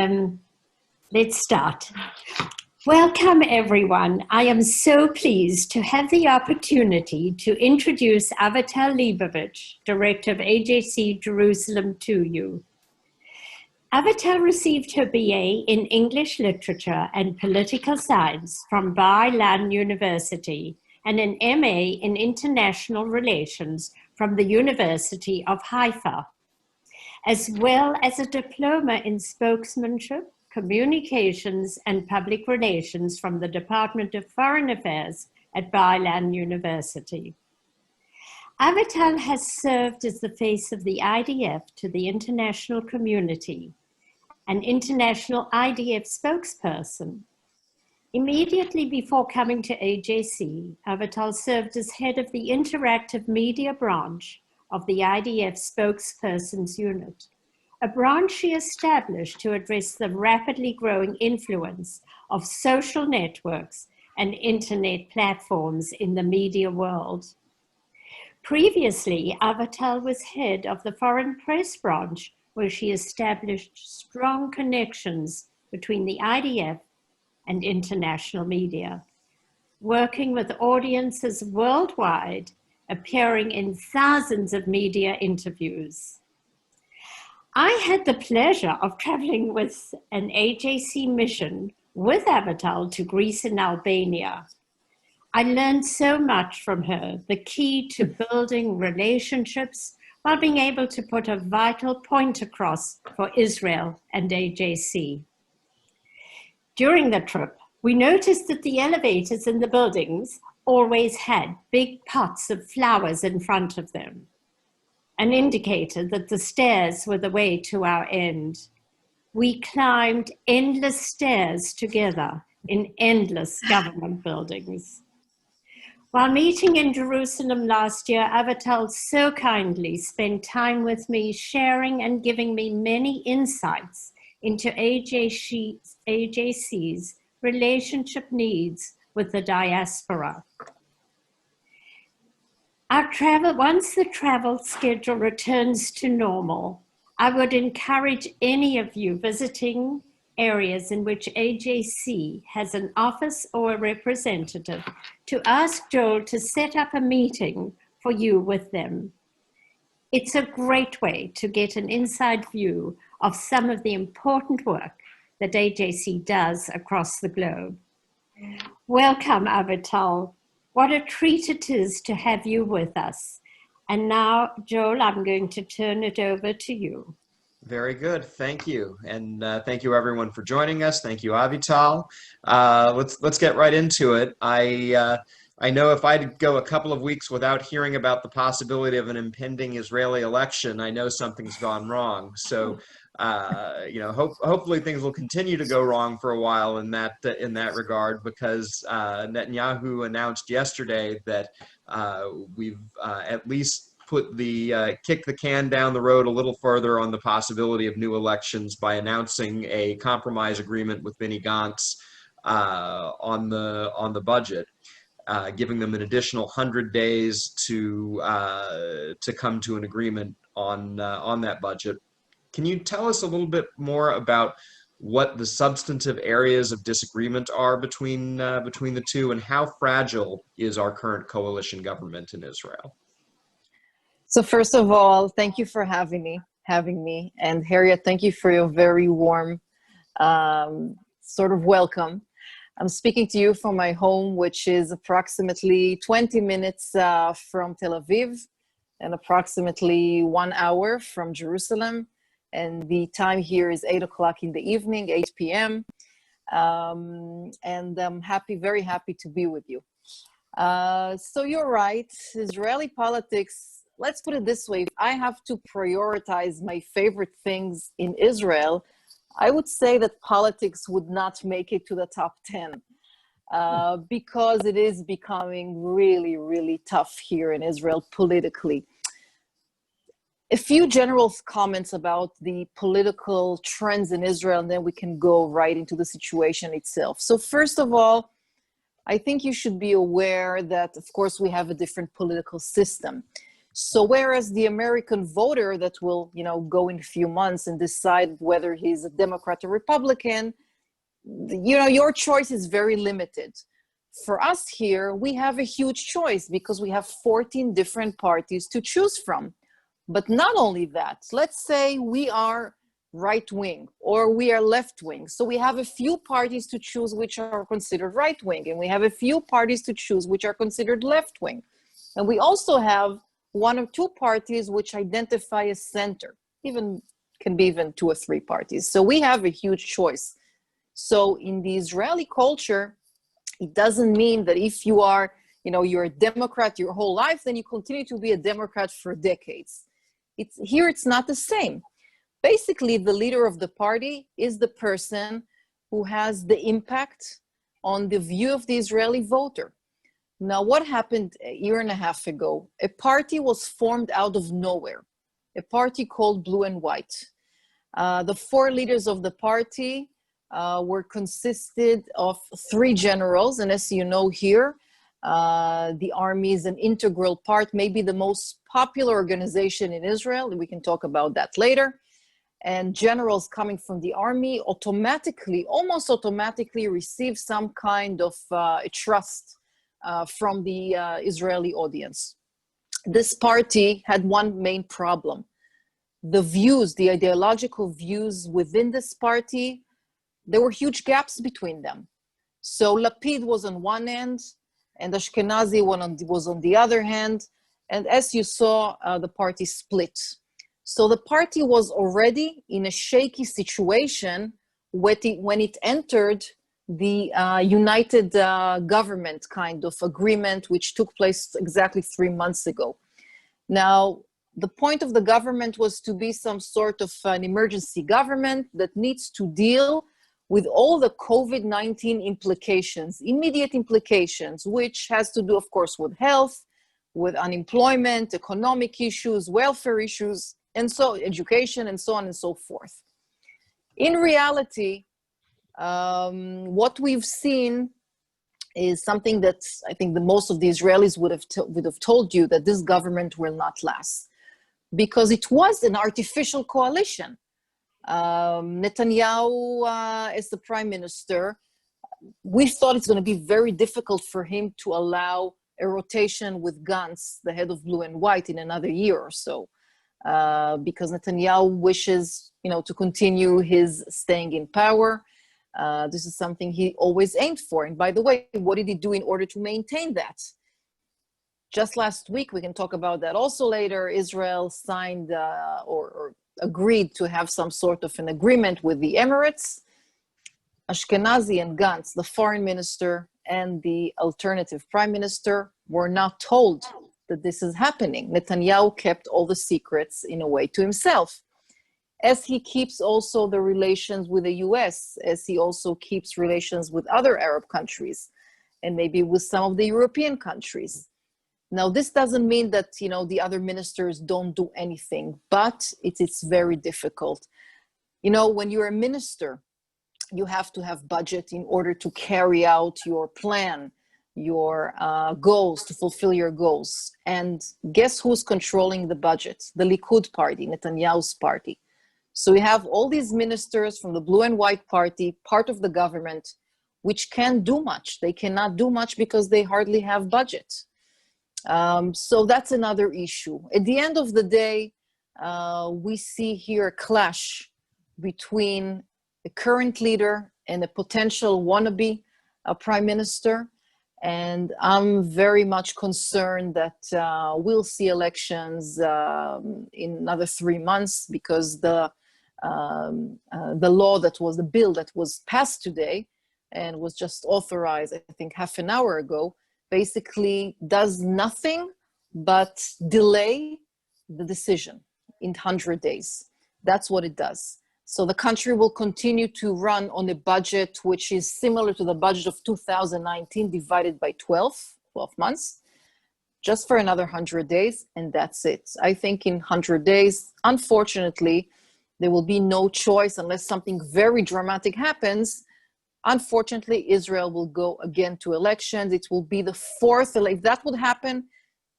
Um, let's start. Welcome, everyone. I am so pleased to have the opportunity to introduce Avital Leibovich, Director of AJC Jerusalem, to you. Avital received her BA in English Literature and Political Science from Bar-Ilan University and an MA in International Relations from the University of Haifa, as well as a diploma in spokesmanship, communications, and public relations from the Department of Foreign Affairs at Bar-Ilan University. Avital has served as the face of the IDF to the international community, an international IDF spokesperson. Immediately before coming to AJC, Avital served as head of the interactive media branch of the IDF spokesperson's unit, a branch she established to address the rapidly growing influence of social networks and internet platforms in the media world. Previously, Avital was head of the foreign press branch, where she established strong connections between the IDF and international media, working with audiences worldwide, appearing in thousands of media interviews. I had the pleasure of traveling with an AJC mission with Avital to Greece and Albania. I learned so much from her, the key to building relationships while being able to put a vital point across for Israel and AJC. During the trip, we noticed that the elevators in the buildings always had big pots of flowers in front of them, an indicator that the stairs were the way to our end. We climbed endless stairs together in endless government buildings. While meeting in Jerusalem last year, Avital so kindly spent time with me, sharing and giving me many insights into AJC's relationship needs with the diaspora. Once the travel schedule returns to normal, I would encourage any of you visiting areas in which AJC has an office or a representative to ask Joel to set up a meeting for you with them. It's a great way to get an inside view of some of the important work that AJC does across the globe. Welcome, Avital. What a treat it is to have you with us. And now, Joel, I'm going to turn it over to you. Very good. Thank you. And thank you, everyone, for joining us. Thank you, Avital. Let's get right into it. I know if I go a couple of weeks without hearing about the possibility of an impending Israeli election, I know something's gone wrong. So, hopefully things will continue to go wrong for a while in that regard, because Netanyahu announced yesterday that we've at least kick the can down the road a little further on the possibility of new elections by announcing a compromise agreement with Benny Gantz on the budget, giving them an additional 100 days to come to an agreement on that budget. Can you tell us a little bit more about what the substantive areas of disagreement are between the two, and how fragile is our current coalition government in Israel? So first of all, thank you for having me. And Harriet, thank you for your very warm sort of welcome. I'm speaking to you from my home, which is approximately 20 minutes from Tel Aviv and approximately 1 hour from Jerusalem. And the time here is 8 o'clock in the evening, 8 p.m. And I'm very happy to be with you. So you're right, Israeli politics. Let's put it this way, if I have to prioritize my favorite things in Israel, I would say that politics would not make it to the top 10 because it is becoming really, really tough here in Israel politically. A few general comments about the political trends in Israel, and then we can go right into the situation itself. So first of all, I think you should be aware that, of course, we have a different political system. So whereas the American voter that will, go in a few months and decide whether he's a Democrat or Republican, your choice is very limited. For us here, we have a huge choice because we have 14 different parties to choose from. But not only that, let's say we are right-wing or we are left-wing. So we have a few parties to choose which are considered right-wing, and we have a few parties to choose which are considered left-wing. And we also have one or two parties which identify as center, can be even 2 or 3 parties. So we have a huge choice. So in the Israeli culture, it doesn't mean that if you are, you're a Democrat your whole life, then you continue to be a Democrat for decades. It's not the same. Basically, the leader of the party is the person who has the impact on the view of the Israeli voter. Now, what happened a year and a half ago? A party was formed out of nowhere, a party called Blue and White. The 4 leaders of the party were consisted of 3 generals, and as you know here, the army is an integral part, maybe the most popular organization in Israel. We can talk about that later. And generals coming from the army almost automatically receive some kind of trust from the Israeli audience. This party had one main problem. The ideological views within this party, there were huge gaps between them. So Lapid was on one end, and Ashkenazi was on the other hand. And as you saw, the party split. So the party was already in a shaky situation when it entered the united government kind of agreement, which took place exactly 3 months ago. Now, the point of the government was to be some sort of an emergency government that needs to deal with all the COVID-19 implications, immediate implications, which has to do, of course, with health, with unemployment, economic issues, welfare issues, and so education, and so on and so forth. In reality, what we've seen is something that I think most of the Israelis would have told you, that this government will not last, because it was an artificial coalition. Netanyahu as the prime minister, we thought it's going to be very difficult for him to allow a rotation with Ganz, the head of Blue and White, in another year or so, because Netanyahu wishes, to continue his staying in power. This is something he always aimed for. And by the way, what did he do in order to maintain that? Just last week, we can talk about that also later, Israel signed or agreed to have some sort of an agreement with the Emirates. Ashkenazi and Ganz, the foreign minister and the alternative prime minister, were not told that this is happening. Netanyahu kept all the secrets in a way to himself, as he keeps also the relations with the US, as he also keeps relations with other Arab countries, and maybe with some of the European countries. Now, this doesn't mean that, the other ministers don't do anything, but it's very difficult. When you're a minister, you have to have budget in order to carry out your plan, your goals, to fulfill your goals. And guess who's controlling the budget? The Likud party, Netanyahu's party. So we have all these ministers from the Blue and White party, part of the government, which can't do much. They cannot do much because they hardly have budget. So that's another issue. At the end of the day, we see here a clash between the current leader and a potential wannabe prime minister. And I'm very much concerned that we'll see elections in another 3 months, because the bill that was passed today and was just authorized, I think, half an hour ago, basically does nothing but delay the decision in 100 days. That's what it does. So the country will continue to run on a budget which is similar to the budget of 2019 divided by 12 months, just for another 100 days, and that's it. I think in 100 days, unfortunately, there will be no choice unless something very dramatic happens. Unfortunately, Israel will go again to elections. It will be the 4th, if that would happen,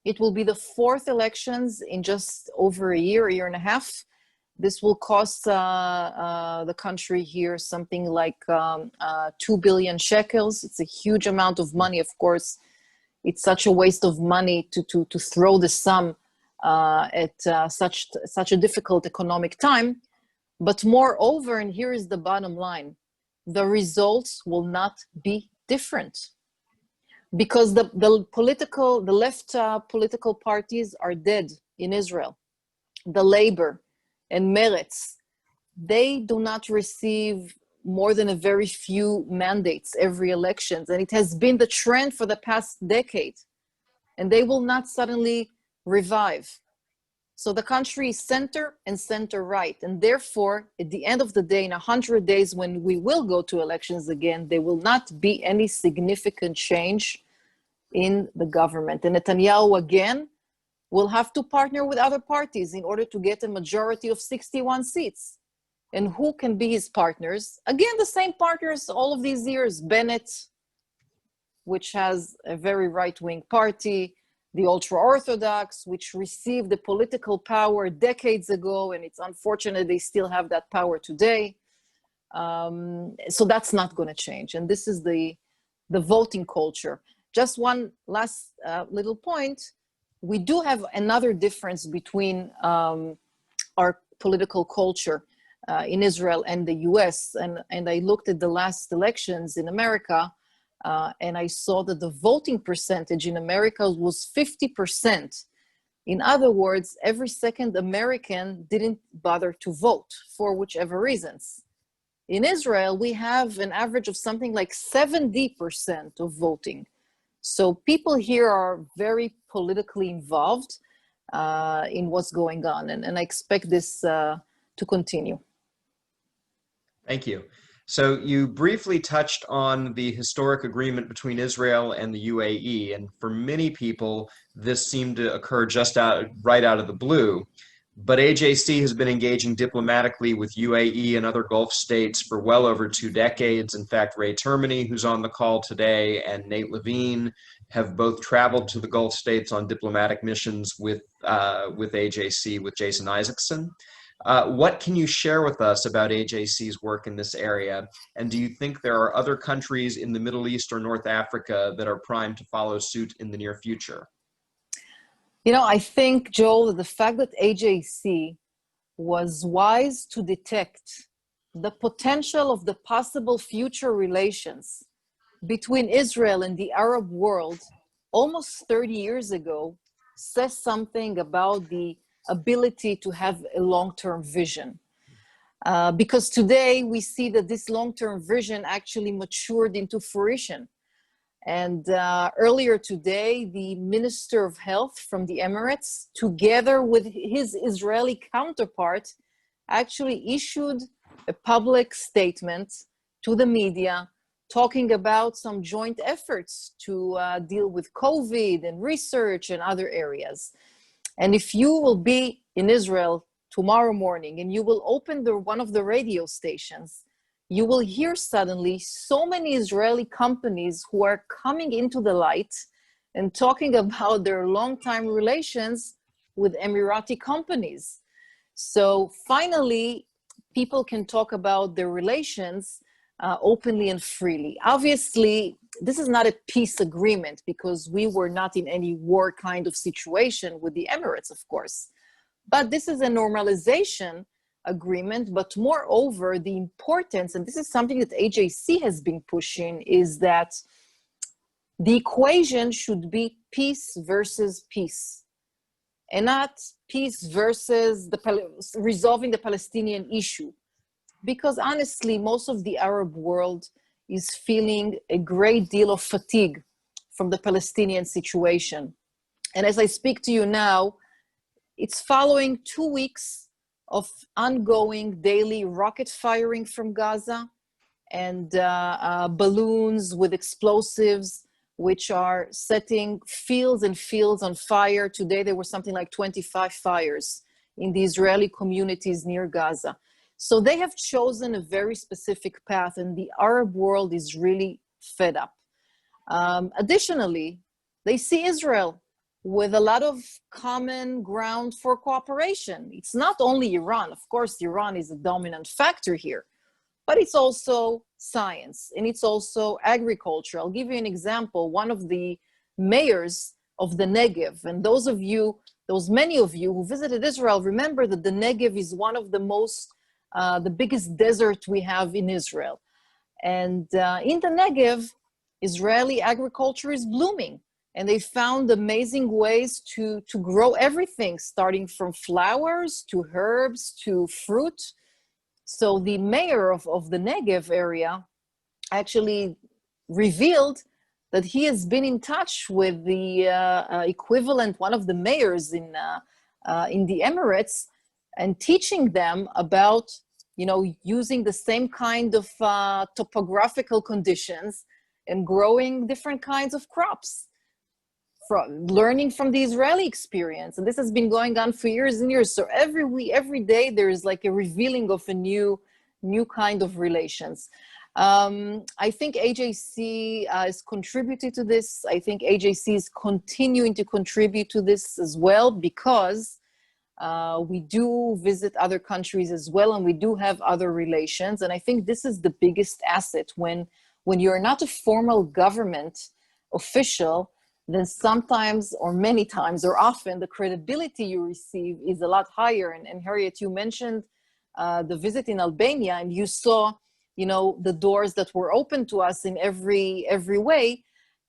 It will be the fourth elections in just over a year and a half. This will cost the country here something like 2 billion shekels. It's a huge amount of money. Of course, it's such a waste of money to throw the sum at such a difficult economic time. But moreover, and here is the bottom line, the results will not be different, because the left political parties are dead in Israel. The Labor and Meretz, they do not receive more than a very few mandates every elections, and it has been the trend for the past decade, and they will not suddenly revive. So the country is center and center right, and therefore, at the end of the day, in 100 days when we will go to elections again, there will not be any significant change in the government. And Netanyahu again will have to partner with other parties in order to get a majority of 61 seats. And who can be his partners? Again, the same partners all of these years. Bennett, which has a very right-wing party, the ultra-Orthodox, which received the political power decades ago, and it's unfortunate they still have that power today. So that's not going to change. And this is the voting culture. Just one last little point. We do have another difference between our political culture in Israel and the US. And I looked at the last elections in America, and I saw that the voting percentage in America was 50%. In other words, every second American didn't bother to vote for whichever reasons. In Israel, we have an average of something like 70% of voting. So people here are very politically involved in what's going on, and I expect this to continue. Thank you. So you briefly touched on the historic agreement between Israel and the UAE, and for many people, this seemed to occur just right out of the blue. But AJC has been engaging diplomatically with UAE and other Gulf states for well over 2 decades. In fact, Ray Termini, who's on the call today, and Nate Levine have both traveled to the Gulf states on diplomatic missions with AJC, with Jason Isaacson. What can you share with us about AJC's work in this area? And do you think there are other countries in the Middle East or North Africa that are primed to follow suit in the near future? You know, I think, Joel, the fact that AJC was wise to detect the potential of the possible future relations between Israel and the Arab world almost 30 years ago says something about the ability to have a long-term vision. Because today we see that this long-term vision actually matured into fruition. And earlier today, the Minister of Health from the Emirates, together with his Israeli counterpart, actually issued a public statement to the media talking about some joint efforts to deal with COVID and research and other areas. And if you will be in Israel tomorrow morning and you will open one of the radio stations, you will hear suddenly so many Israeli companies who are coming into the light and talking about their long-time relations with Emirati companies. So finally, people can talk about their relations openly and freely. Obviously, this is not a peace agreement because we were not in any war kind of situation with the Emirates, of course. But this is a normalization agreement. But moreover, the importance, and this is something that AJC has been pushing, is that the equation should be peace versus peace, and not peace versus resolving the Palestinian issue. Because honestly, most of the Arab world is feeling a great deal of fatigue from the Palestinian situation. And as I speak to you now, it's following 2 weeks of ongoing daily rocket firing from Gaza and balloons with explosives, which are setting fields and fields on fire. Today, there were something like 25 fires in the Israeli communities near Gaza. So they have chosen a very specific path, and the Arab world is really fed up. Additionally, they see Israel with a lot of common ground for cooperation. It's not only Iran. Of course, Iran is a dominant factor here, but it's also science and it's also agriculture. I'll give you an example. One of the mayors of the Negev, and many of you who visited Israel, remember that the Negev is one of the biggest desert we have in Israel. And in the Negev, Israeli agriculture is blooming. And they found amazing ways to grow everything, starting from flowers to herbs to fruit. So the mayor of the Negev area actually revealed that he has been in touch with the equivalent, one of the mayors in the Emirates, and teaching them about, using the same kind of topographical conditions and growing different kinds of crops. Learning from the Israeli experience. And this has been going on for years and years. So every day there is like a revealing of a new kind of relations. I think AJC has contributed to this. I think AJC is continuing to contribute to this as well, because we do visit other countries as well, and we do have other relations. And I think this is the biggest asset when you're not a formal government official, then sometimes or many times or often the credibility you receive is a lot higher. And Harriet, you mentioned the visit in Albania, and you saw, the doors that were open to us in every way.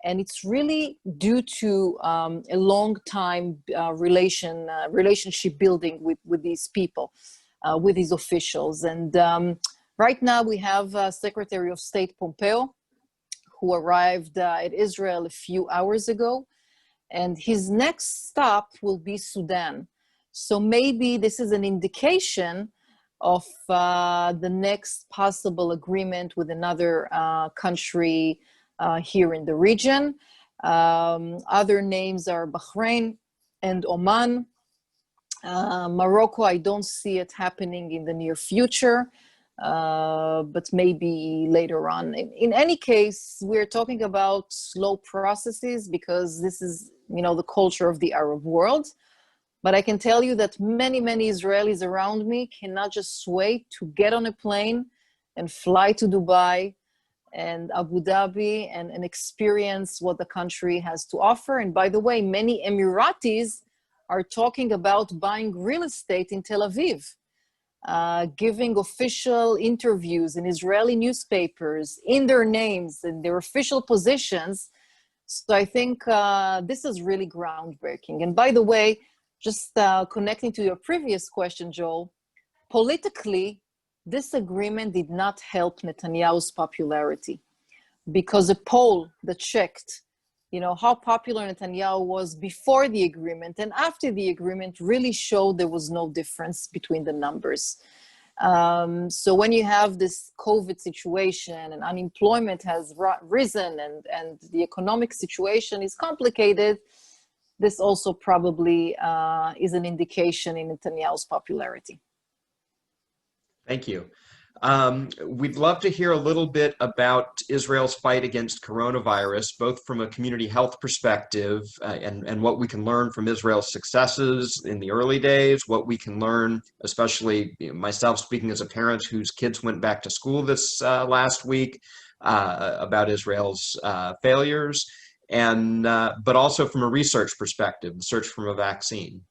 And it's really due to a long time relationship building with these people, with these officials. And right now we have Secretary of State Pompeo, who arrived at Israel a few hours ago, and his next stop will be Sudan. So maybe this is an indication of the next possible agreement with another country here in the region. Other names are Bahrain and Oman. Morocco, I don't see it happening in the near future. But maybe later on. In any case, we're talking about slow processes because this is, the culture of the Arab world. But I can tell you that many Israelis around me cannot just wait to get on a plane and fly to Dubai and Abu Dhabi and experience what the country has to offer. And by the way, many Emiratis are talking about buying real estate in Tel Aviv. Giving official interviews in Israeli newspapers in their names and their official positions. So I think this is really groundbreaking. And by the way, just connecting to your previous question, Joel, politically, this agreement did not help Netanyahu's popularity, because a poll that checked how popular Netanyahu was before the agreement and after the agreement really showed there was no difference between the numbers. So when you have this COVID situation and unemployment has risen and the economic situation is complicated, this also probably is an indication in Netanyahu's popularity. Thank you. We'd love to hear a little bit about Israel's fight against coronavirus, both from a community health perspective and what we can learn from Israel's successes in the early days, what we can learn, especially myself speaking as a parent whose kids went back to school this last week, about Israel's failures, and but also from a research perspective, the search for a vaccine.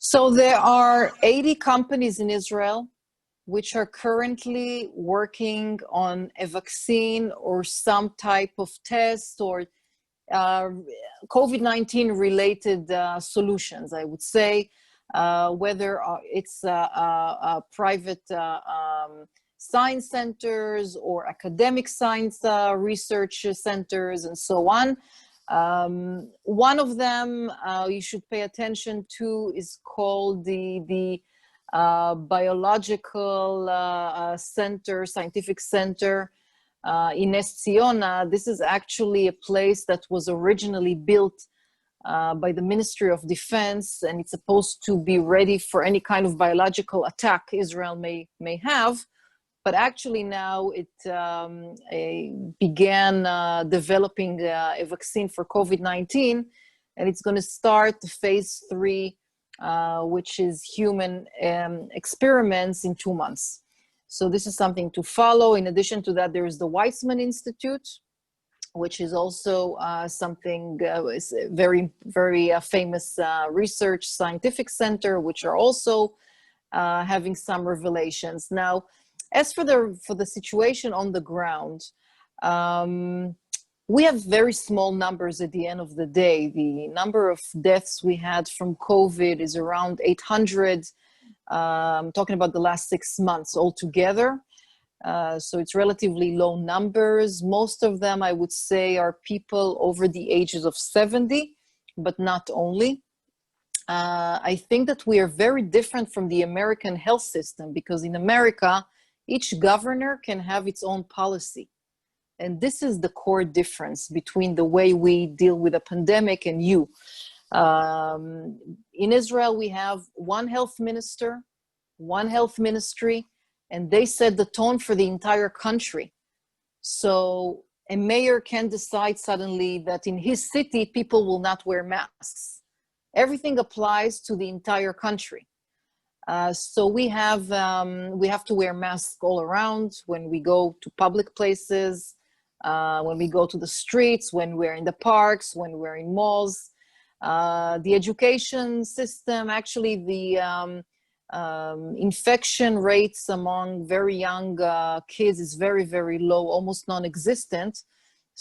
So there are 80 companies in Israel which are currently working on a vaccine or some type of test or COVID-19 related solutions, I would say, whether it's private science centers or academic science research centers and so on. One of them you should pay attention to is called the Biological Center, Scientific Center in Nes Ziona. This is actually a place that was originally built by the Ministry of Defense, and it's supposed to be ready for any kind of biological attack Israel may have. But actually now it began developing a vaccine for COVID-19. and it's going to start the phase 3, which is human experiments in 2 months. So this is something to follow. In addition to that, there is the Weizmann Institute, which is also something is a very, very famous research scientific center, which are also having some revelations. Now, as for the situation on the ground, we have very small numbers at the end of the day. The number of deaths we had from COVID is around 800. I'm talking about the last 6 months altogether. So it's relatively low numbers. Most of them, I would say, are people over the ages of 70, but not only. I think that we are very different from the American health system, because in America, each governor can have its own policy. And this is the core difference between the way we deal with a pandemic and you. In Israel, we have one health minister, one health ministry, and they set the tone for the entire country. So a mayor can decide suddenly that in his city, people will not wear masks. Everything applies to the entire country. So we have to wear masks all around when we go to public places, when we go to the streets, when we're in the parks, when we're in malls. The education system, actually the infection rates among very young kids is very, very low, almost non-existent.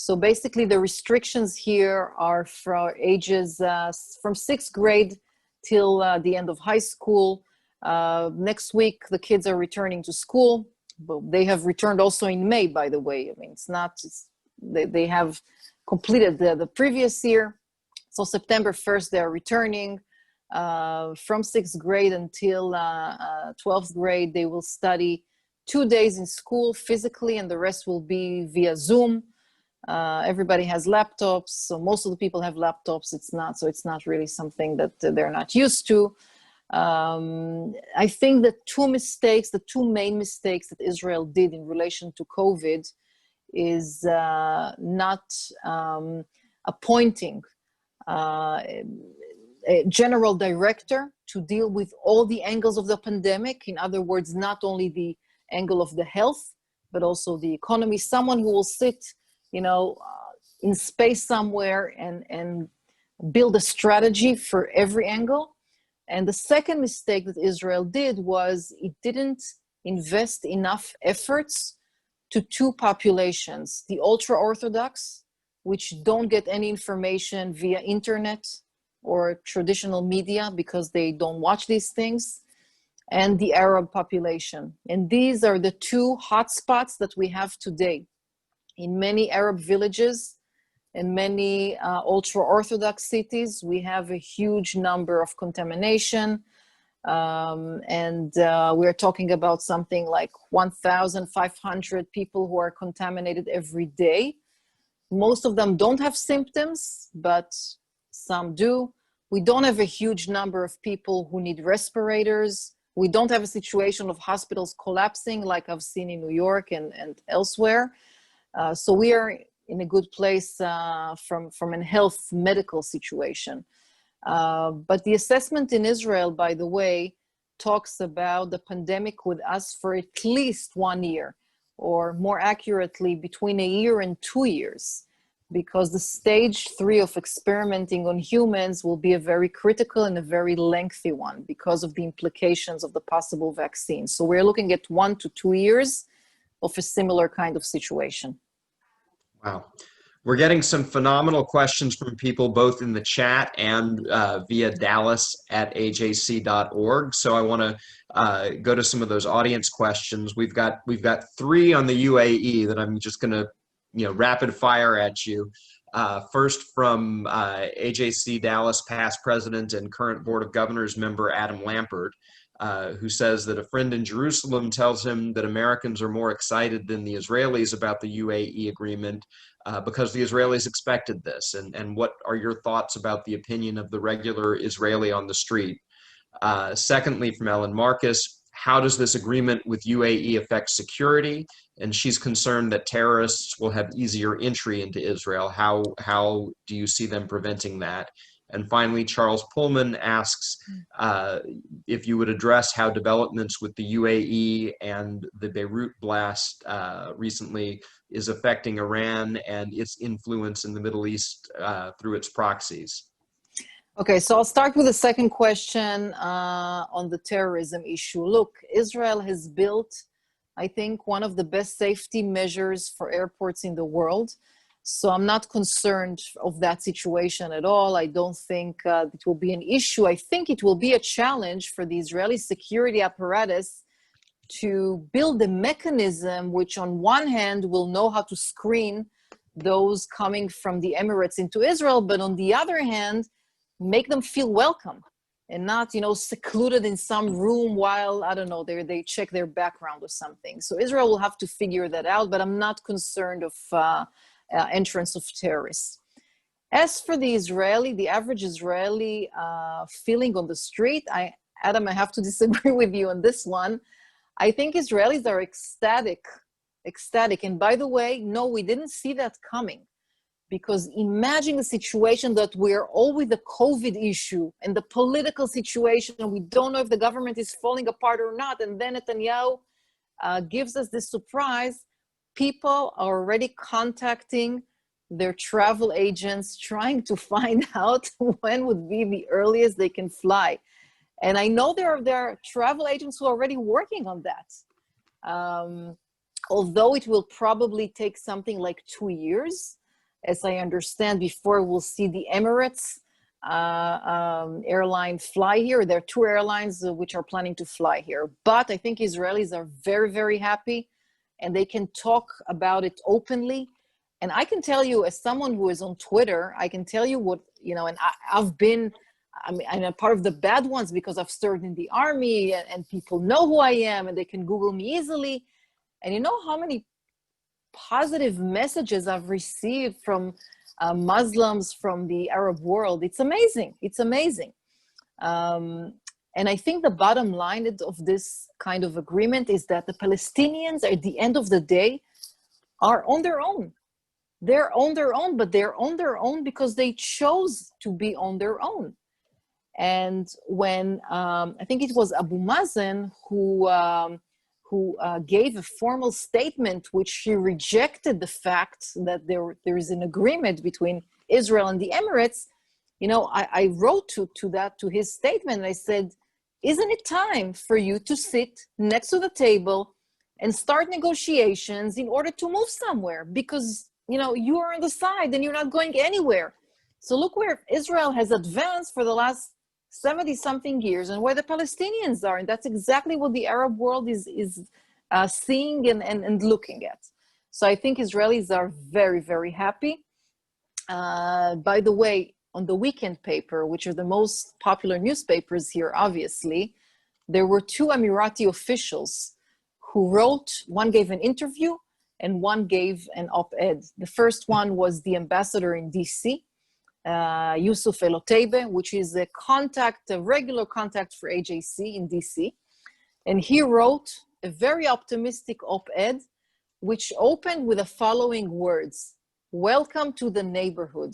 So basically the restrictions here are for ages from 6th grade till the end of high school. Next week, the kids are returning to school, but they have returned also in May, by the way. I mean, they have completed the previous year. So September 1st, they're returning. From 6th grade until 12th grade, they will study 2 days in school physically, and the rest will be via Zoom. Everybody has laptops, so most of the people have laptops. It's not really something that they're not used to. I think the two main mistakes that Israel did in relation to COVID is not appointing a general director to deal with all the angles of the pandemic. In other words, not only the angle of the health, but also the economy. Someone who will sit, in space somewhere and build a strategy for every angle. And the second mistake that Israel did was it didn't invest enough efforts to two populations: the ultra-Orthodox, which don't get any information via internet or traditional media because they don't watch these things, and the Arab population. And these are the two hotspots that we have today. In many Arab villages and many ultra-Orthodox cities, we have a huge number of contamination. We're talking about something like 1,500 people who are contaminated every day. Most of them don't have symptoms, but some do. We don't have a huge number of people who need respirators. We don't have a situation of hospitals collapsing like I've seen in New York and elsewhere. So we are in a good place from a health medical situation. But the assessment in Israel, by the way, talks about the pandemic with us for at least 1 year, or more accurately, between 1 year and 2 years, because the stage 3 of experimenting on humans will be a very critical and a very lengthy one because of the implications of the possible vaccine. So we're looking at 1 to 2 years of a similar kind of situation. Wow. We're getting some phenomenal questions from people both in the chat and via dallas@ajc.org. So I want to go to some of those audience questions. We've got 3 on the UAE that I'm just going to rapid fire at you. First from AJC Dallas past president and current Board of Governors member Adam Lampert, who says that a friend in Jerusalem tells him that Americans are more excited than the Israelis about the UAE agreement because the Israelis expected this. And what are your thoughts about the opinion of the regular Israeli on the street? Secondly, from Ellen Marcus, how does this agreement with UAE affect security? And she's concerned that terrorists will have easier entry into Israel. How do you see them preventing that? And finally, Charles Pullman asks if you would address how developments with the UAE and the Beirut blast recently is affecting Iran and its influence in the Middle East through its proxies. Okay, so I'll start with the second question on the terrorism issue. Look, Israel has built, I think, one of the best safety measures for airports in the world. So I'm not concerned of that situation at all. I don't think it will be an issue. I think it will be a challenge for the Israeli security apparatus to build a mechanism which on one hand will know how to screen those coming from the Emirates into Israel, but on the other hand, make them feel welcome and not, you know, secluded in some room while, I don't know, they check their background or something. So Israel will have to figure that out, but I'm not concerned of entrance of terrorists. As for the average Israeli feeling on the street, Adam, I have to disagree with you on this one. I think Israelis are ecstatic. And by the way, no, we didn't see that coming. Because imagine the situation that we're all with the COVID issue and the political situation, and we don't know if the government is falling apart or not. And then Netanyahu gives us this surprise. People are already contacting their travel agents, trying to find out when would be the earliest they can fly. And I know there are travel agents who are already working on that. Although it will probably take something like 2 years, as I understand, before we'll see the Emirates airline fly here. There are 2 airlines which are planning to fly here. But I think Israelis are very, very happy, and they can talk about it openly. And I can tell you, as someone who is on Twitter, I can tell you what, you know, and I've been, I'm a part of the bad ones because I've served in the army, and people know who I am and they can Google me easily. And you know how many positive messages I've received from Muslims from the Arab world? It's amazing. It's amazing. And I think the bottom line of this kind of agreement is that the Palestinians, at the end of the day, are on their own. They're on their own, but they're on their own because they chose to be on their own. And when I think it was Abu Mazen who gave a formal statement which he rejected the fact that there is an agreement between Israel and the Emirates, you know, I wrote to his statement, and I said, isn't it time for you to sit next to the table and start negotiations in order to move somewhere? Because, you know, you are on the side and you're not going anywhere. So look where Israel has advanced for the last 70-something years and where the Palestinians are. And that's exactly what the Arab world is seeing and looking at. So I think Israelis are very, very happy. By the way, on the Weekend paper, which are the most popular newspapers here, obviously, there were 2 Emirati officials who wrote, one gave an interview and one gave an op-ed. The first one was the ambassador in DC, Yusuf Eloteibe, which is a regular contact for AJC in DC. And he wrote a very optimistic op-ed, which opened with the following words: "Welcome to the neighborhood."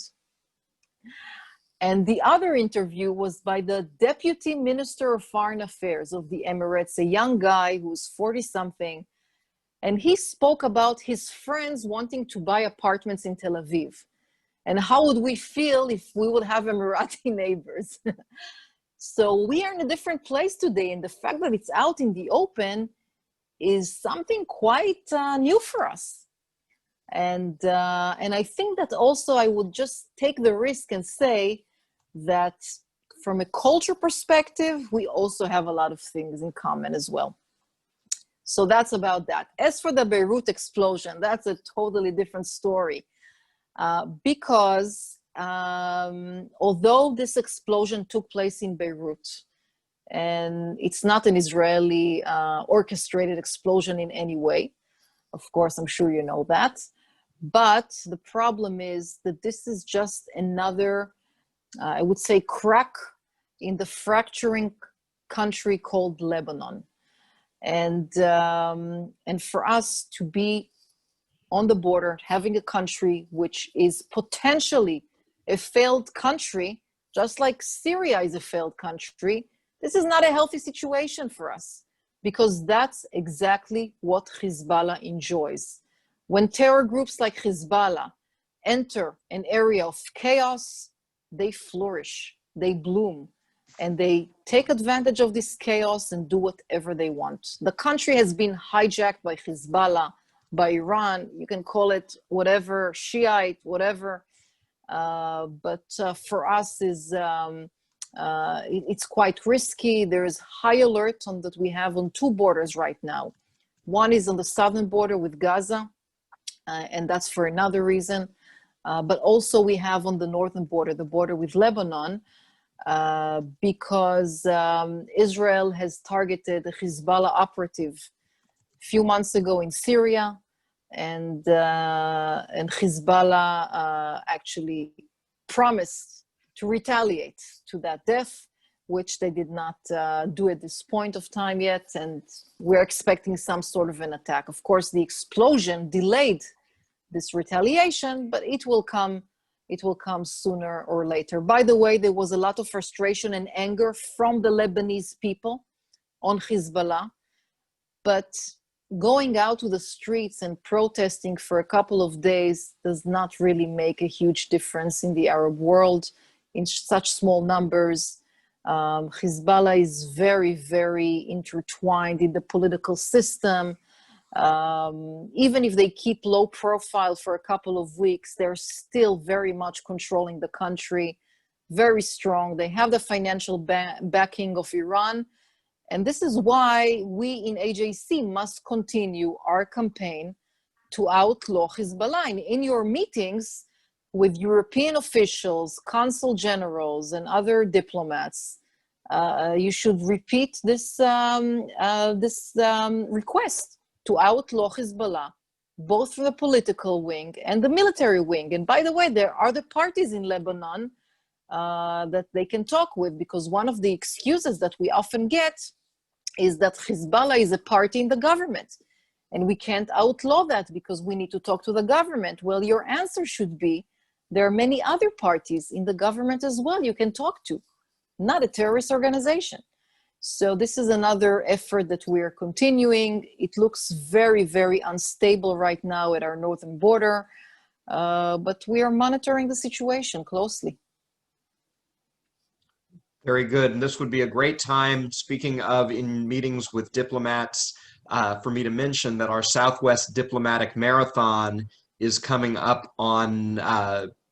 And the other interview was by the Deputy Minister of Foreign Affairs of the Emirates, a young guy who's 40-something. And he spoke about his friends wanting to buy apartments in Tel Aviv. And how would we feel if we would have Emirati neighbors? So we are in a different place today. And the fact that it's out in the open is something quite new for us. And I think that also I would just take the risk and say that from a culture perspective, we also have a lot of things in common as well. So that's about that. As for the Beirut explosion, that's a totally different story. Because although this explosion took place in Beirut, and it's not an Israeli orchestrated explosion in any way, of course, I'm sure you know that, but the problem is that this is just another, I would say, crack in the fracturing country called Lebanon. And for us to be on the border, having a country which is potentially a failed country, just like Syria is a failed country, this is not a healthy situation for us, because that's exactly what Hezbollah enjoys. When terror groups like Hezbollah enter an area of chaos, they flourish, they bloom, and they take advantage of this chaos and do whatever they want. The country has been hijacked by Hezbollah, by Iran, you can call it whatever, Shiite, whatever, but for us it's quite risky. There is high alert on that we have on two borders right now. One is on the southern border with Gaza, and that's for another reason. But also we have on the northern border, the border with Lebanon, because Israel has targeted a Hezbollah operative a few months ago in Syria, and Hezbollah actually promised to retaliate to that death, which they did not do at this point of time yet, and we're expecting some sort of an attack. Of course, the explosion delayed this retaliation, but it will come sooner or later. By the way, there was a lot of frustration and anger from the Lebanese people on Hezbollah, but going out to the streets and protesting for a couple of days does not really make a huge difference in the Arab world in such small numbers. Hezbollah is very, very intertwined in the political system. Even if they keep low profile for a couple of weeks, they're still very much controlling the country, very strong. They have the financial backing of Iran. And this is why we in AJC must continue our campaign to outlaw Hezbollah. In your meetings with European officials, consul generals, and other diplomats, you should repeat this request to outlaw Hezbollah, both from the political wing and the military wing. And by the way, there are the parties in Lebanon that they can talk with, because one of the excuses that we often get is that Hezbollah is a party in the government, and we can't outlaw that because we need to talk to the government. Well, your answer should be, there are many other parties in the government as well you can talk to, not a terrorist organization. So this is another effort that we are continuing. It looks very, very unstable right now at our northern border, but we are monitoring the situation closely. Very good. And this would be a great time, speaking of in meetings with diplomats, for me to mention that our Southwest Diplomatic Marathon is coming up on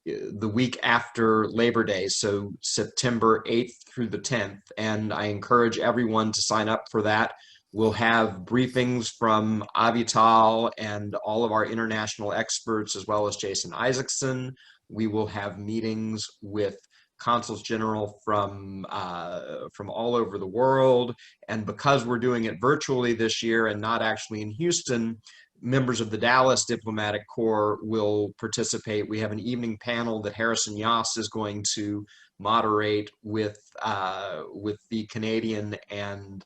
the week after Labor Day, so September 8th through the 10th. And I encourage everyone to sign up for that. We'll have briefings from Avital and all of our international experts, as well as Jason Isaacson. We will have meetings with consuls general from all over the world. And because we're doing it virtually this year and not actually in Houston, members of the Dallas Diplomatic Corps will participate. We have an evening panel that Harrison Yass is going to moderate with the Canadian and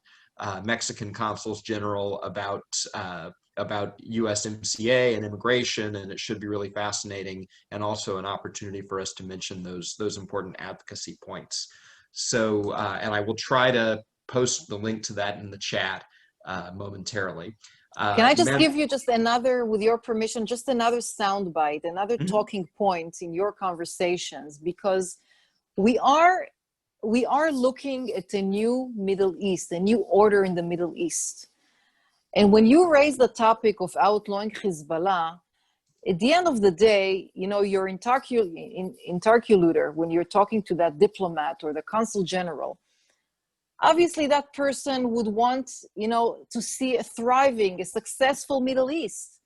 Mexican consuls general about USMCA and immigration, and it should be really fascinating, and also an opportunity for us to mention those important advocacy points. So, and I will try to post the link to that in the chat momentarily. Can I just give you just another, with your permission, just another soundbite, another talking point in your conversations, because we are looking at a new Middle East, a new order in the Middle East. And when you raise the topic of outlawing Hezbollah, at the end of the day, you know, your interlocutor, when you're talking to that diplomat or the consul general, obviously that person would want, you know, to see a thriving, a successful Middle East.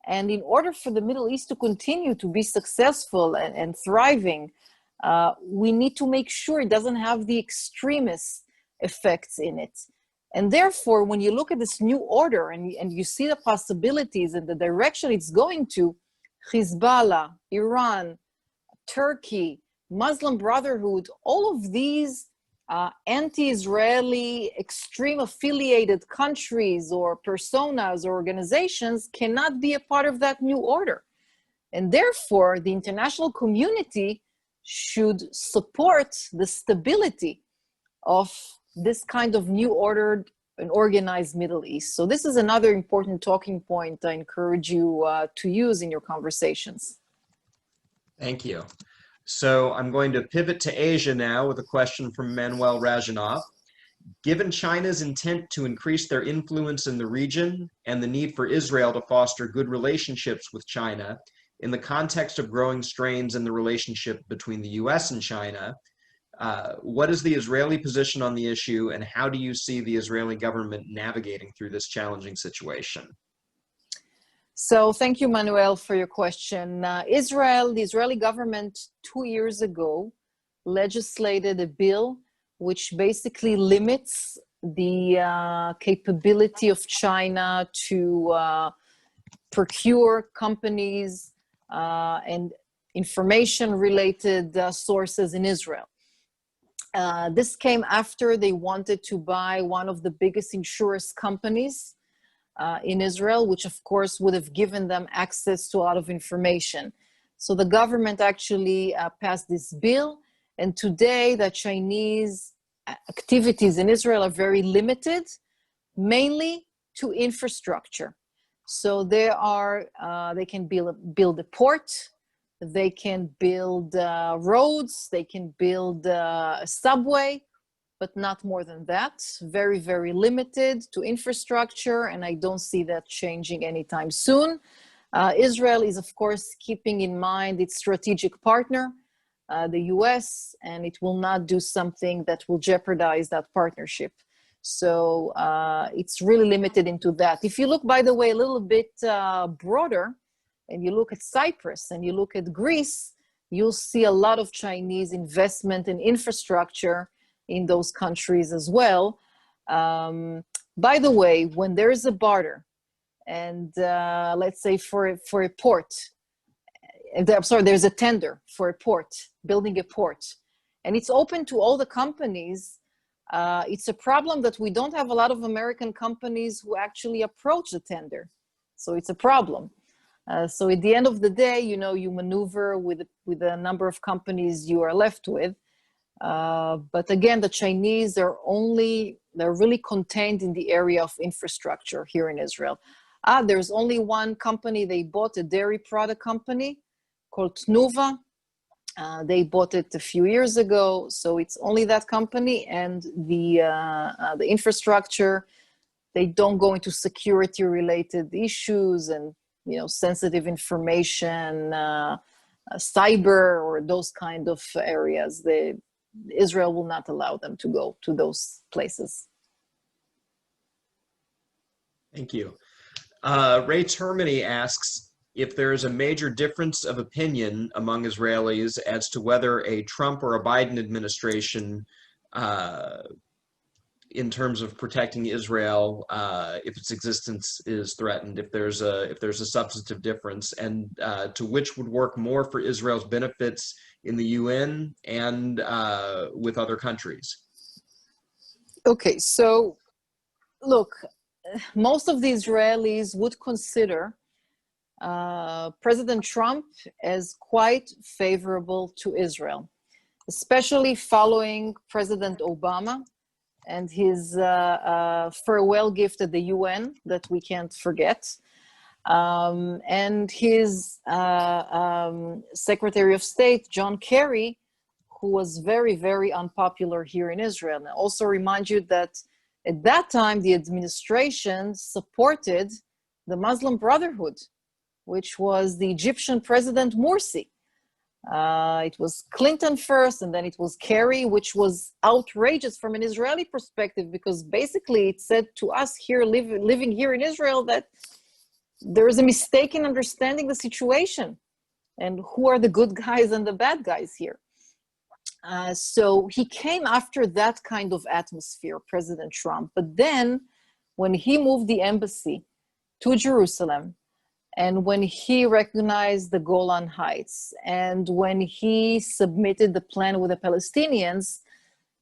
And in order for the Middle East to continue to be successful and thriving, we need to make sure it doesn't have the extremist effects in it. And therefore, when you look at this new order and you see the possibilities and the direction it's going to, Hezbollah, Iran, Turkey, Muslim Brotherhood, all of these anti-Israeli, extreme affiliated countries or personas or organizations cannot be a part of that new order. And therefore, the international community should support the stability of this kind of new ordered and organized Middle East. So this is another important talking point I encourage you to use in your conversations. Thank you. So I'm going to pivot to Asia now with a question from Manuel Rajanov. Given China's intent to increase their influence in the region and the need for Israel to foster good relationships with China, in the context of growing strains in the relationship between the US and China, what is the Israeli position on the issue, and how do you see the Israeli government navigating through this challenging situation? So thank you, Manuel, for your question. The Israeli government 2 years ago legislated a bill which basically limits the capability of China to procure companies and information-related sources in Israel. This came after they wanted to buy one of the biggest insurance companies in Israel, which of course would have given them access to a lot of information. So the government actually passed this bill, and today the Chinese activities in Israel are very limited, mainly to infrastructure. So they can build a port, they can build roads, they can build a subway, but not more than that. Very, very limited to infrastructure, and I don't see that changing anytime soon. Israel is, of course, keeping in mind its strategic partner, the US, and it will not do something that will jeopardize that partnership. So it's really limited into that. If you look, by the way, a little bit broader, and you look at Cyprus and you look at Greece, you'll see a lot of Chinese investment in infrastructure in those countries as well. By the way, when there is a barter, and let's say for a port, I'm sorry, there's a tender for a port, building a port, and it's open to all the companies, it's a problem that we don't have a lot of American companies who actually approach the tender. So it's a problem. So at the end of the day, you know, you maneuver with a number of companies you are left with. But again, the Chinese they're really contained in the area of infrastructure here in Israel. There's only one company they bought, a dairy product company called Tnuva. They bought it a few years ago, so it's only that company, and the infrastructure, they don't go into security related issues and, you know, sensitive information, cyber or those kind of areas. Israel will not allow them to go to those places. Thank you. Ray Termini asks if there is a major difference of opinion among Israelis as to whether a Trump or a Biden administration, in terms of protecting Israel, if its existence is threatened, if there's a substantive difference, and to which would work more for Israel's benefits in the UN and with other countries. Okay, so look, most of the Israelis would consider President Trump as quite favorable to Israel, especially following President Obama and his farewell gift at the UN that we can't forget, and his Secretary of State, John Kerry, who was very, very unpopular here in Israel. And I also remind you that at that time, the administration supported the Muslim Brotherhood, which was the Egyptian President Morsi. It was Clinton first, and then it was Kerry, which was outrageous from an Israeli perspective, because basically it said to us here living here in Israel that there is a mistake in understanding the situation and who are the good guys and the bad guys here. So he came after that kind of atmosphere, President Trump. But then when he moved the embassy to Jerusalem, and when he recognized the Golan Heights, and when he submitted the plan with the Palestinians,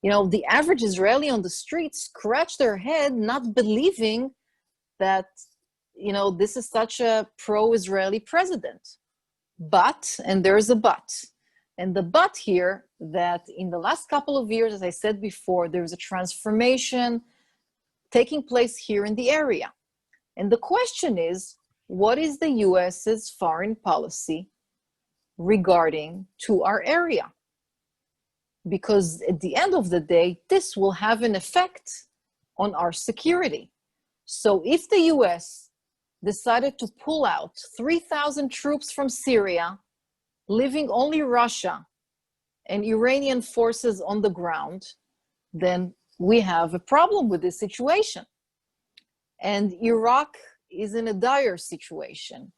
you know, the average Israeli on the streets scratched their head, not believing that, you know, this is such a pro-Israeli president. But, and there's a but, And the but here, that in the last couple of years, as I said before, there's a transformation taking place here in the area. And the question is, what is the US's foreign policy regarding to our area? Because at the end of the day, this will have an effect on our security. So if the US decided to pull out 3,000 troops from Syria, leaving only Russia and Iranian forces on the ground, then we have a problem with this situation. And Iraq is in a dire situation.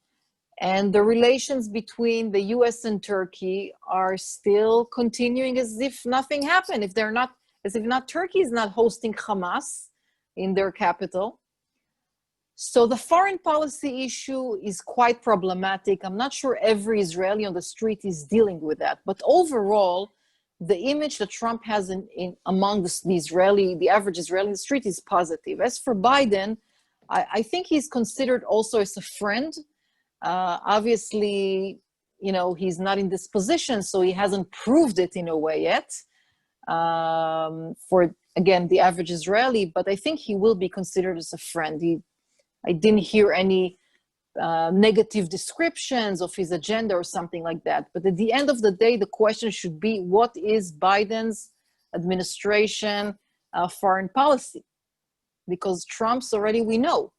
And the relations between the US and Turkey are still continuing as if nothing happened, as if Turkey is not hosting Hamas in their capital. So the foreign policy issue is quite problematic. I'm not sure every Israeli on the street is dealing with that. But overall, the image that Trump has among the average Israeli in the street is positive. As for Biden, I think he's considered also as a friend. Obviously, he's not in this position, so he hasn't proved it in a way yet for, again, the average Israeli, but I think he will be considered as a friend. I didn't hear any negative descriptions of his agenda or something like that. But at the end of the day, the question should be, what is Biden's administration foreign policy? Because Trump's already, we know,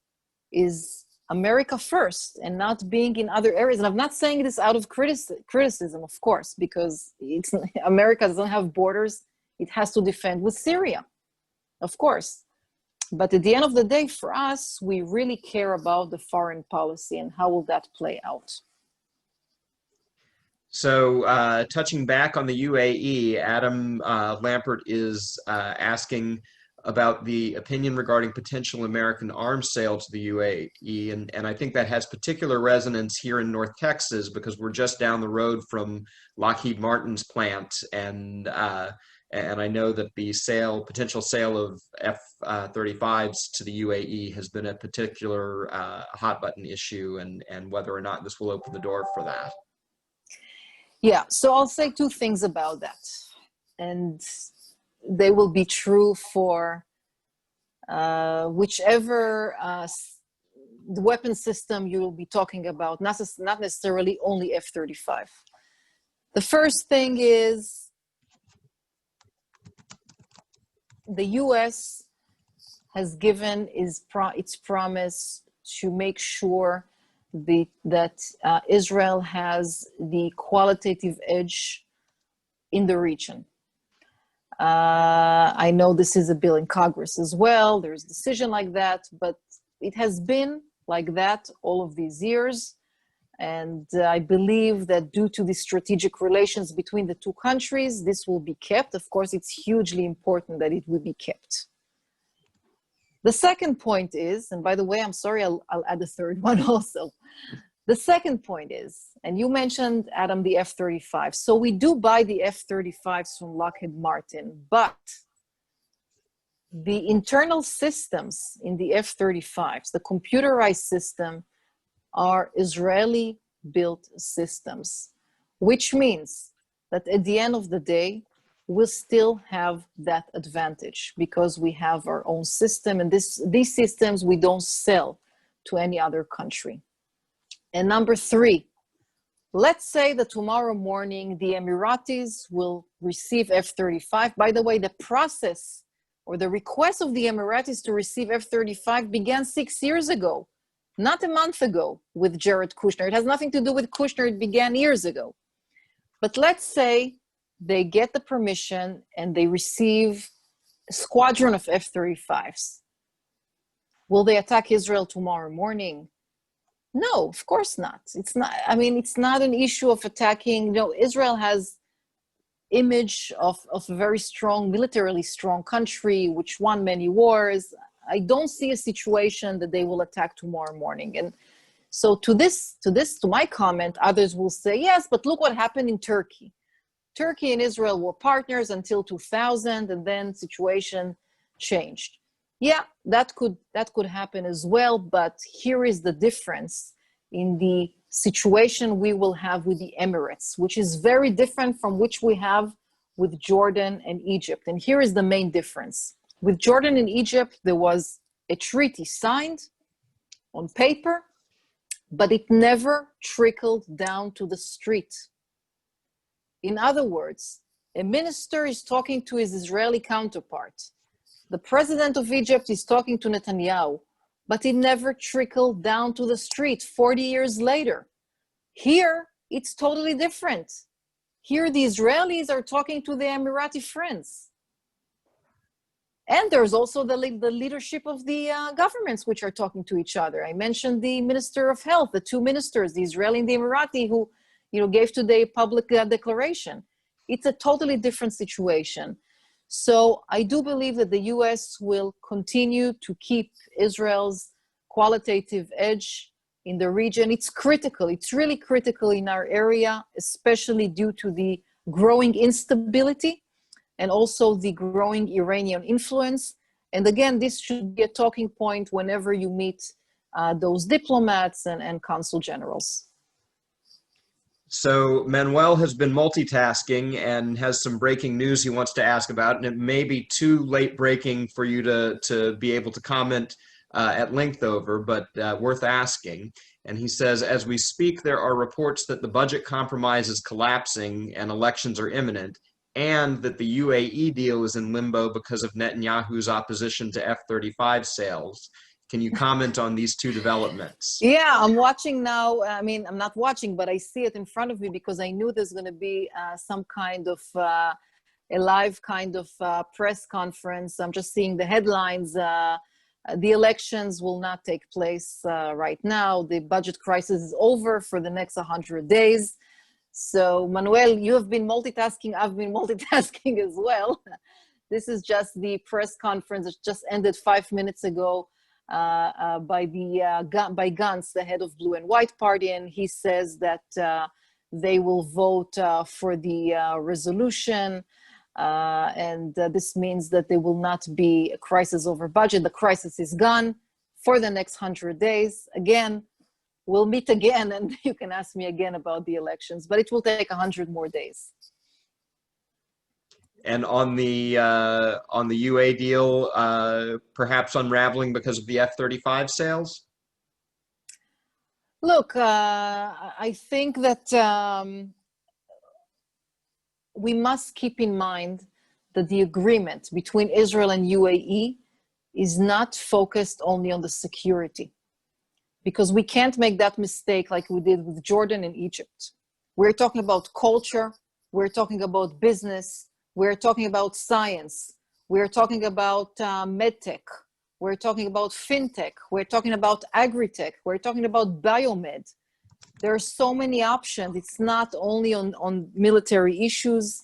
is America first and not being in other areas. And I'm not saying this out of criticism, of course, because America doesn't have borders. It has to defend with Syria, of course. But at the end of the day, for us, we really care about the foreign policy and how will that play out. So touching back on the UAE, Adam Lampert is asking about the opinion regarding potential American arms sale to the UAE. And I think that has particular resonance here in North Texas because we're just down the road from Lockheed Martin's plant. And I know that the potential sale of F-35s to the UAE has been a particular hot button issue, and whether or not this will open the door for that. Yeah, so I'll say two things about that. And they will be true for whichever the weapon system you will be talking about, not necessarily only F-35. The first thing is the US has given its promise to make sure that Israel has the qualitative edge in the region. I know this is a bill in Congress as well. There's a decision like that, but it has been like that all of these years. And I believe that due to the strategic relations between the two countries, this will be kept. Of course, it's hugely important that it will be kept. The second point is, and by the way, I'm sorry, I'll add a third one also. The second point is, and you mentioned, Adam, the F-35. So we do buy the F-35s from Lockheed Martin, but the internal systems in the F-35s, the computerized system, are Israeli-built systems, which means that at the end of the day, we'll still have that advantage because we have our own system, and these systems we don't sell to any other country. And number three, let's say that tomorrow morning the Emiratis will receive F-35. By the way, the process or the request of the Emiratis to receive F-35 began 6 years ago, not a month ago with Jared Kushner. It has nothing to do with Kushner. It began years ago. But let's say they get the permission and they receive a squadron of F-35s. Will they attack Israel tomorrow morning? No, of course not. It's not, I mean, it's not an issue of attacking. Israel has image of a very strong, militarily strong country, which won many wars. I don't see a situation that they will attack tomorrow morning. And so to my comment, others will say, yes, but look what happened in Turkey. Turkey and Israel were partners until 2000, and then situation changed. Yeah, that could happen as well, but here is the difference in the situation we will have with the Emirates, which is very different from which we have with Jordan and Egypt. And here is the main difference. With Jordan and Egypt, there was a treaty signed on paper, but it never trickled down to the street. In other words, a minister is talking to his Israeli counterpart. The president of Egypt is talking to Netanyahu, but it never trickled down to the street 40 years later. Here, it's totally different. Here, the Israelis are talking to their Emirati friends. And there's also the leadership of the governments which are talking to each other. I mentioned the Minister of Health, the two ministers, the Israeli and the Emirati, who gave today a public declaration. It's a totally different situation. So I do believe that the US will continue to keep Israel's qualitative edge in the region. It's critical. It's really critical in our area, especially due to the growing instability and also the growing Iranian influence. And again, this should be a talking point whenever you meet those diplomats and consul generals. So Manuel has been multitasking and has some breaking news he wants to ask about, and it may be too late breaking for you to be able to comment at length over, but worth asking. And he says, as we speak, there are reports that the budget compromise is collapsing and elections are imminent, and that the UAE deal is in limbo because of Netanyahu's opposition to F-35 sales. Can you comment on these two developments? Yeah, I'm watching now. I mean, I'm not watching, but I see it in front of me because I knew there's going to be some kind of a live kind of press conference. I'm just seeing the headlines. The elections will not take place right now. The budget crisis is over for the next 100 days. So, Manuel, you have been multitasking. I've been multitasking as well. This is just the press conference that just ended 5 minutes ago. By Ganz, the head of Blue and White Party, and he says that they will vote for the resolution, and this means that there will not be a crisis over budget. The crisis is gone for the next 100 days. Again, we'll meet again, and you can ask me again about the elections, but it will take 100 more days. And on the UA deal, perhaps unraveling because of the F-35 sales? Look, I think that we must keep in mind that the agreement between Israel and UAE is not focused only on the security, because we can't make that mistake like we did with Jordan and Egypt. We're talking about culture, we're talking about business, we're talking about science. We're talking about medtech. We're talking about fintech. We're talking about agri-tech. We're talking about biomed. There are so many options. It's not only on military issues.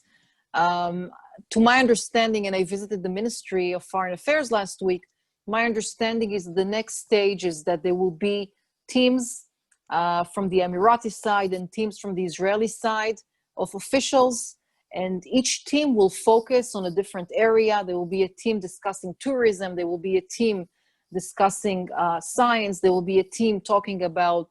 To my understanding, and I visited the Ministry of Foreign Affairs last week, my understanding is the next stage is that there will be teams from the Emirati side and teams from the Israeli side of officials. And each team will focus on a different area. There will be a team discussing tourism. There will be a team discussing science. There will be a team talking about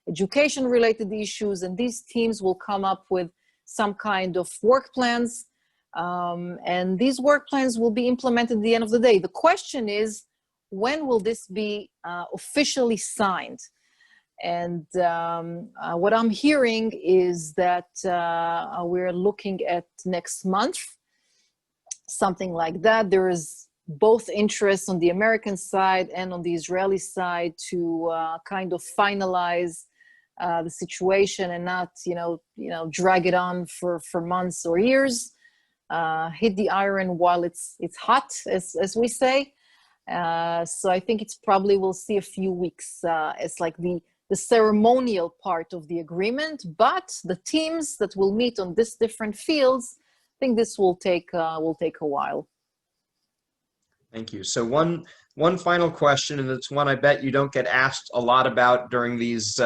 education-related issues. And these teams will come up with some kind of work plans. And these work plans will be implemented at the end of the day. The question is, when will this be officially signed? And what I'm hearing is that we're looking at next month, something like that. There is both interest on the American side and on the Israeli side to kind of finalize the situation and not, drag it on for months or years. Hit the iron while it's hot, as we say. So I think it's probably we'll see a few weeks as like the ceremonial part of the agreement, but the teams that will meet on these different fields, I think this will take a while. Thank you. So one final question, and it's one I bet you don't get asked a lot about during these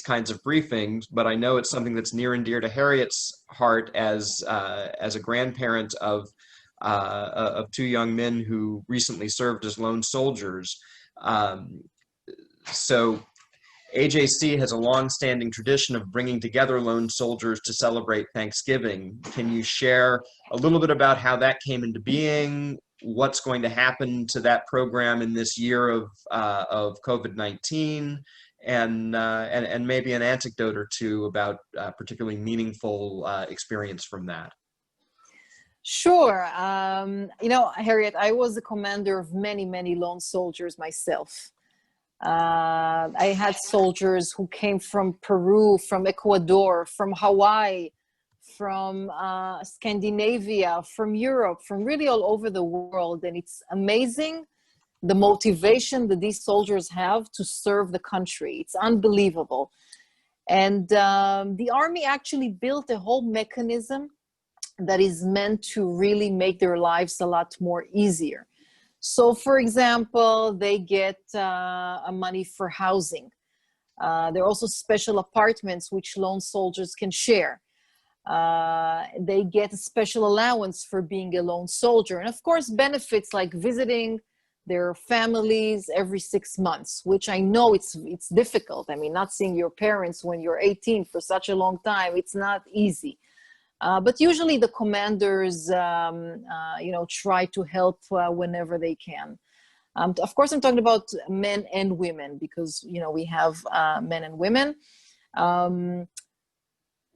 kinds of briefings, but I know it's something that's near and dear to Harriet's heart as a grandparent of two young men who recently served as lone soldiers. So AJC has a long-standing tradition of bringing together lone soldiers to celebrate Thanksgiving. Can you share a little bit about how that came into being, what's going to happen to that program in this year of COVID-19, and maybe an anecdote or two about particularly meaningful experience from that? Sure. You know, Harriet, I was the commander of many, many lone soldiers myself. I had soldiers who came from Peru, from Ecuador, from Hawaii, from Scandinavia, from Europe, from really all over the world. And it's amazing the motivation that these soldiers have to serve the country. It's unbelievable. And the Army actually built a whole mechanism that is meant to really make their lives a lot more easier. So, for example, they get money for housing. There are also special apartments which lone soldiers can share. They get a special allowance for being a lone soldier. And of course, benefits like visiting their families every 6 months, which I know it's difficult. I mean, not seeing your parents when you're 18 for such a long time, it's not easy. But usually the commanders, you know, try to help whenever they can. Of course, I'm talking about men and women because, you know, we have men and women.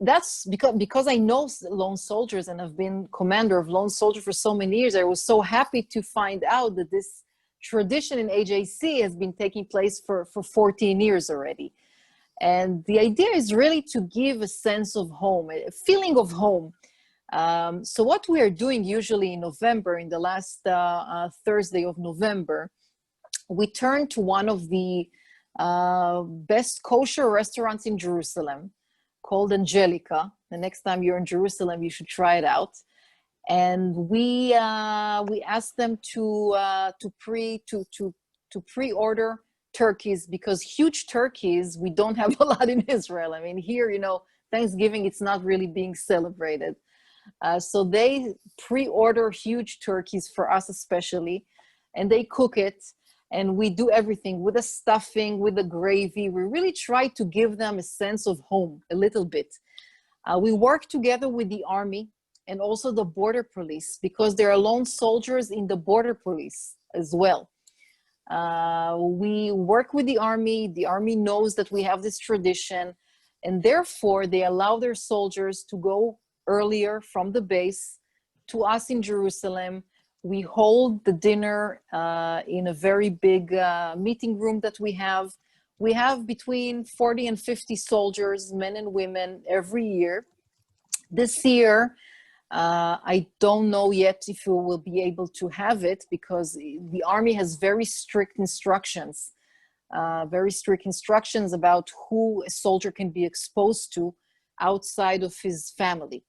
That's because I know lone soldiers and have been commander of lone soldier for so many years. I was so happy to find out that this tradition in AJC has been taking place for 14 years already. And the idea is really to give a sense of home, a feeling of home. So what we are doing usually in November, in the last Thursday of November, we turn to one of the best kosher restaurants in Jerusalem called Angelica. The next time you're in Jerusalem, you should try it out. And we ask them to pre-order turkeys, because huge turkeys we don't have a lot in Israel. I mean, here, you know, Thanksgiving, it's not really being celebrated. So they pre-order huge turkeys for us especially, and they cook it, and we do everything with the stuffing, with the gravy. We really try to give them a sense of home a little bit. We work together with the Army and also the border police, because there are lone soldiers in the border police as well. We work with the Army. The Army knows that we have this tradition, and therefore they allow their soldiers to go earlier from the base to us in Jerusalem. We hold the dinner in a very big meeting room that we have. We have between 40 and 50 soldiers, men and women, every year. This year, I don't know yet if we will be able to have it, because the Army has very strict instructions about who a soldier can be exposed to outside of his family.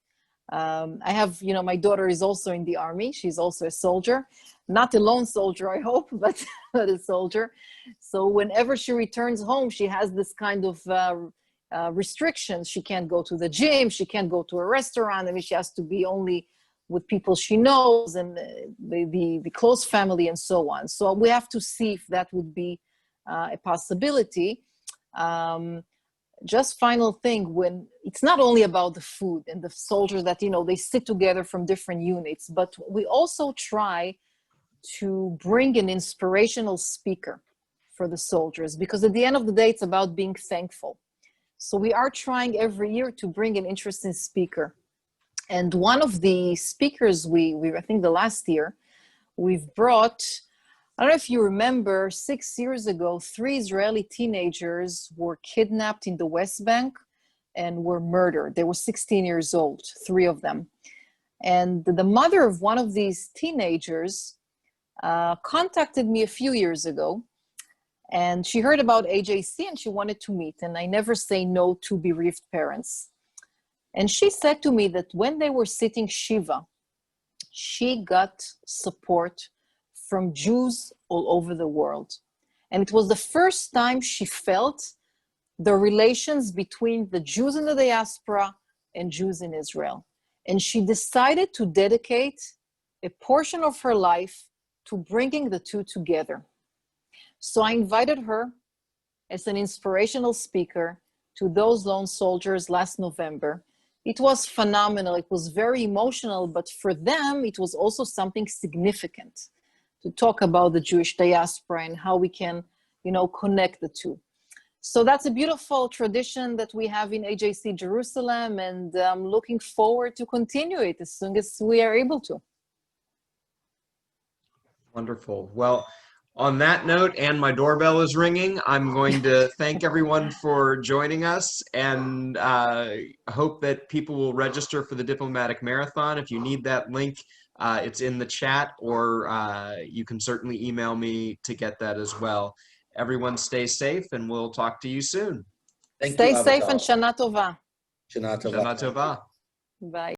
I have, you know, my daughter is also in the Army. She's also a soldier, not a lone soldier, I hope, but a soldier. So whenever she returns home, she has this kind of restrictions. She can't go to the gym. She can't go to a restaurant. I mean, she has to be only with people she knows and the close family and so on. So we have to see if that would be a possibility. Just final thing, when it's not only about the food and the soldiers that, you know, they sit together from different units, but we also try to bring an inspirational speaker for the soldiers, because at the end of the day, it's about being thankful. So we are trying every year to bring an interesting speaker. And one of the speakers I think the last year, we've brought, I don't know if you remember, 6 years ago, 3 Israeli teenagers were kidnapped in the West Bank and were murdered. They were 16 years old, 3 of them. And the mother of one of these teenagers contacted me a few years ago, and she heard about AJC and she wanted to meet. And I never say no to bereaved parents. And she said to me that when they were sitting Shiva, she got support from Jews all over the world. And it was the first time she felt the relations between the Jews in the diaspora and Jews in Israel. And she decided to dedicate a portion of her life to bringing the two together. So I invited her as an inspirational speaker to those lone soldiers last November. It was phenomenal. It was very emotional, but for them, it was also something significant to talk about the Jewish diaspora and how we can, connect the two. So that's a beautiful tradition that we have in AJC Jerusalem, and I'm looking forward to continue it as soon as we are able to. Wonderful. Well, on that note, and my doorbell is ringing, I'm going to thank everyone for joining us, and hope that people will register for the Diplomatic Marathon. If you need that link, it's in the chat, or you can certainly email me to get that as well. Everyone stay safe, and we'll talk to you soon. Stay safe and Shana Tova. Shana Tova. Shana Tova. Bye.